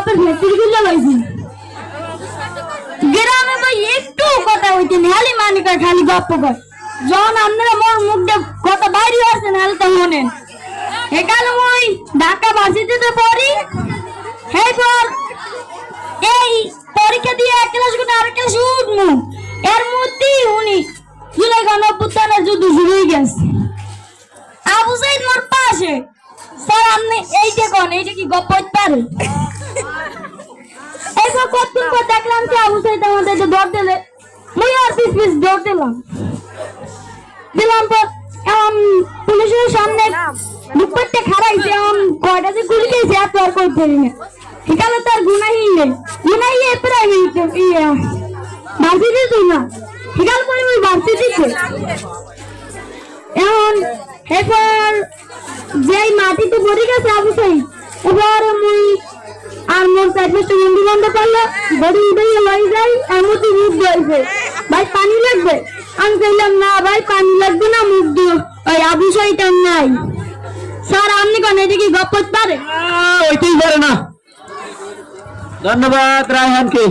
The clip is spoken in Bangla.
বাপের ভেতর গুলো লাইছি গ্রামে ভাই একটু কথা হইতে নেই মানিকা খালি গপ্প কর যখন আপনারা মোর মুখ দিয়ে কথা বাইরে আসছে নাহলে তো মনেন একাল মই ঢাকা ভার্সিটিতে পড়ি এরপর এই পরীক্ষা দিয়ে এক ক্লাস করে আরেক ক্লাসে উঠমু এর মধ্যেই উনি জুলাই গণঅভ্যুত্থানের যুদ্ধ শুরু হয়ে গেছে আবু সাইদ মোর পাশে স্যার আপনি এইটা কোন এইটা কি গপ্প হইতে পারে এরপর কতক্ষণ পর দেখলাম যে আবু সাইদ আমাদের দৌড় দিলে মুই আর পিস দৌড় দিলাম পর পুলিশের সামনে দুপুরটা খারাইছে কয়টা যে গুলি খেয়েছে এত আর করতে পারি না এখানে তার গুনাহি নেই গুনাহি প্রাইভেট ভার্সিটি তুই না এখানে পরে ওই ভার্সিটিতে এখন এরপর যেই মাটিতে পড়ে গেছে আবু সাইদ এবার মুই আর মোর সাইডে বন্ধু বন্ধ করলো বডি উঠে লই যাই এমন তো মুখ ধরেছে ভাই পানি লাগবে আমি বললাম না ভাই পানি লাগবে না মুখ দিও ওই আবু সাইদ নাই স্যার আপনি কোন এটা কি গপ্প পারে ওইটাই পারে না। ধন্যবাদ রায়হানকে।